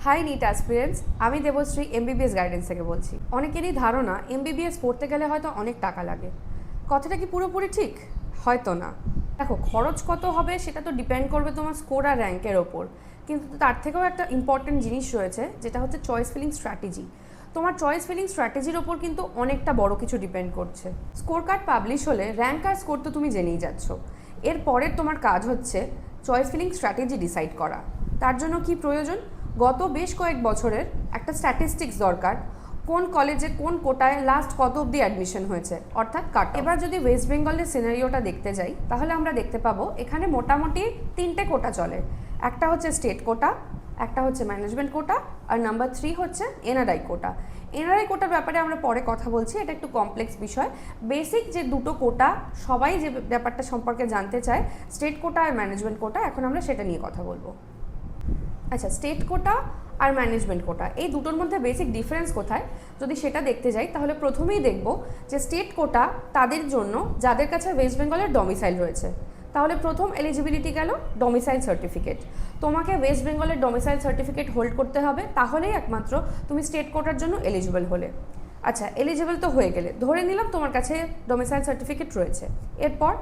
High NEET aspirants, আমি Debashree MBBS guidance থেকে বলছি। অনেকেরই ধারণা এমবিবিএস পড়তে গেলে হয়তো অনেক টাকা লাগে। কথাটা কি পুরোপুরি ঠিক? হয়তো না। দেখো, খরচ কত হবে সেটা তো ডিপেন্ড করবে তোমার স্কোর আর র্যাঙ্কের ওপর, কিন্তু তার থেকেও একটা ইম্পর্টেন্ট জিনিস রয়েছে, যেটা হচ্ছে চয়েস ফিলিং স্ট্র্যাটেজি। তোমার চয়েস ফিলিং স্ট্র্যাটেজির ওপর কিন্তু অনেকটা বড় কিছু ডিপেন্ড করছে। স্কোর কার্ড পাবলিশ হলে র্যাঙ্ক আর স্কোর তো তুমি জেনেই যাচ্ছ। এরপরের তোমার কাজ হচ্ছে চয়েস ফিলিং স্ট্র্যাটেজি ডিসাইড করা। তার জন্য কি প্রয়োজন? গত বেশ কয়েক বছরের একটা স্ট্যাটিস্টিক্স দরকার, কোন কলেজে কোন কোটায় লাস্ট কত অবধি অ্যাডমিশন হয়েছে, অর্থাৎ কাট। এবার যদি ওয়েস্ট বেঙ্গলের সিনারিওটা দেখতে যাই, তাহলে আমরা দেখতে পাবো এখানে মোটামুটি 3টে কোটা চলে। একটা হচ্ছে স্টেট কোটা, একটা হচ্ছে ম্যানেজমেন্ট কোটা, আর নাম্বার 3 হচ্ছে এনআরআই কোটা। এনআরআই কোটার ব্যাপারে আমরা পরে কথা বলছি, এটা একটু কমপ্লেক্স বিষয়। বেসিক যে দুটো কোটা সবাই যে ব্যাপারটা সম্পর্কে জানতে চায়, স্টেট কোটা আর ম্যানেজমেন্ট কোটা, এখন আমরা সেটা নিয়ে কথা বলবো। আচ্ছা, স্টেট কোটা আর ম্যানেজমেন্ট কোটা এই দুটোর মধ্যে বেসিক ডিফারেন্স কোথায় যদি সেটা দেখতে যাই, তাহলে প্রথমেই দেখব যে স্টেট কোটা তাদের জন্য যাদের কাছে ওয়েস্ট বেঙ্গলের ডমিসাইল রয়েছে। তাহলে প্রথম এলিজিবিলিটি গেল ডমিসাইল সার্টিফিকেট। তোমাকে ওয়েস্ট বেঙ্গলের ডমিসাইল সার্টিফিকেট হোল্ড করতে হবে, তাহলেই একমাত্র তুমি স্টেট কোটার জন্য এলিজিবল হলে। আচ্ছা, এলিজিবল তো হয়ে গেলে, ধরে নিলাম তোমার কাছে ডমিসাইল সার্টিফিকেট রয়েছে। এরপর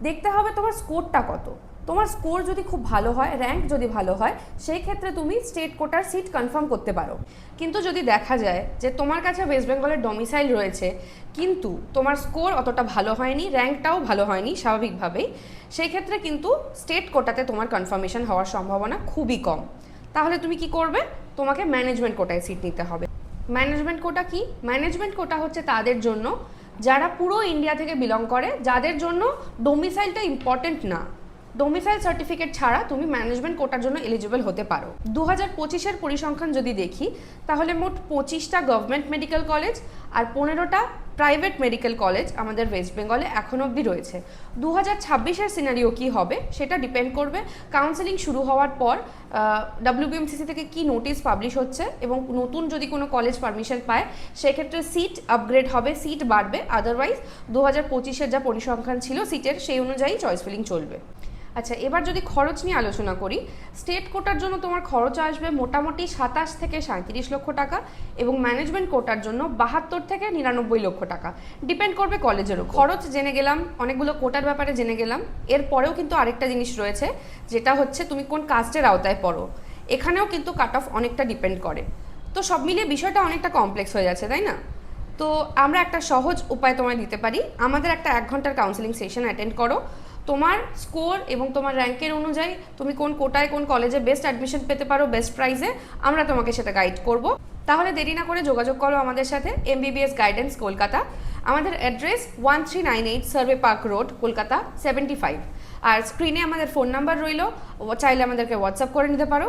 দেখতে হবে তোমার স্কোরটা কত। তোমার স্কোর যদি খুব ভালো হয়, র্যাঙ্ক যদি ভালো হয়, সেই ক্ষেত্রে তুমি স্টেট কোটার সিট কনফার্ম করতে পারো। কিন্তু যদি দেখা যায় যে তোমার কাছে ওয়েস্ট বেঙ্গলের ডমিসাইল রয়েছে, কিন্তু তোমার স্কোর অতটা ভালো হয়নি, র্যাঙ্কটাও ভালো হয়নি স্বাভাবিকভাবেই, সেই ক্ষেত্রে কিন্তু স্টেট কোটাতে তোমার কনফার্মেশন হওয়ার সম্ভাবনা খুবই কম। তাহলে তুমি কি করবে? তোমাকে ম্যানেজমেন্ট কোটায় সিট নিতে হবে। ম্যানেজমেন্ট কোটা কি? ম্যানেজমেন্ট কোটা হচ্ছে তাদের জন্য যারা পুরো ইন্ডিয়া থেকে বিলং করে, যাদের জন্য ডোমিসাইলটা ইম্পর্টেন্ট না। ডোমিসাইল সার্টিফিকেট ছাড়া তুমি ম্যানেজমেন্ট কোটার জন্য এলিজিবল হতে পারো। 2025-এর পরিসংখ্যান যদি দেখি, তাহলে মোট 25টা গভর্নমেন্ট মেডিকেল কলেজ আর 15টা প্রাইভেট মেডিকেল কলেজ আমাদের ওয়েস্ট বেঙ্গলে এখন অবধি রয়েছে। 2026-এর সিনারিও কী হবে সেটা ডিপেন্ড করবে কাউন্সেলিং শুরু হওয়ার পর WBMCC থেকে কি নোটিশ পাবলিশ হচ্ছে, এবং নতুন যদি কোনো কলেজ পারমিশন পায় সেক্ষেত্রে সিট আপগ্রেড হবে, সিট বাড়বে। আদারওয়াইজ 2025-এর যা পরিসংখ্যান ছিল সিটের, সেই অনুযায়ী চয়েস ফিলিং চলবে। আচ্ছা, এবার যদি খরচ নিয়ে আলোচনা করি, স্টেট কোটার জন্য তোমার খরচ আসবে মোটামুটি 27 থেকে 37 লক্ষ টাকা, এবং ম্যানেজমেন্ট কোটার জন্য 72 থেকে 99 লক্ষ টাকা। ডিপেন্ড করবে কলেজেরও। খরচ জেনে গেলাম, অনেকগুলো কোটার ব্যাপারে জেনে গেলাম। এরপরেও কিন্তু আরেকটা জিনিস রয়েছে, যেটা হচ্ছে তুমি কোন কাস্টের আওতায় পড়ো। এখানেও কিন্তু কাট অফ অনেকটা ডিপেন্ড করে। তো সব মিলিয়ে বিষয়টা অনেকটা কমপ্লেক্স হয়ে যাচ্ছে, তাই না? তো আমরা একটা সহজ উপায় তোমায় দিতে পারি। আমাদের একটা 1 ঘন্টার কাউন্সেলিং সেশন অ্যাটেন্ড করো। তোমার স্কোর এবং তোমার র্যাঙ্কের অনুযায়ী তুমি কোন কোটায় কোন কলেজে বেস্ট অ্যাডমিশন পেতে পারো বেস্ট প্রাইসে, আমরা তোমাকে সেটা গাইড করব। তাহলে দেরি না করে যোগাযোগ করো আমাদের সাথে, এমবিবিএস গাইডেন্স কলকাতা। আমাদের address 1398 survey park road, Kolkata 75। আর স্ক্রিনে আমাদের ফোন নাম্বার রইল, চাইলে আমাদেরকে হোয়াটসঅ্যাপ করে নিতে পারো।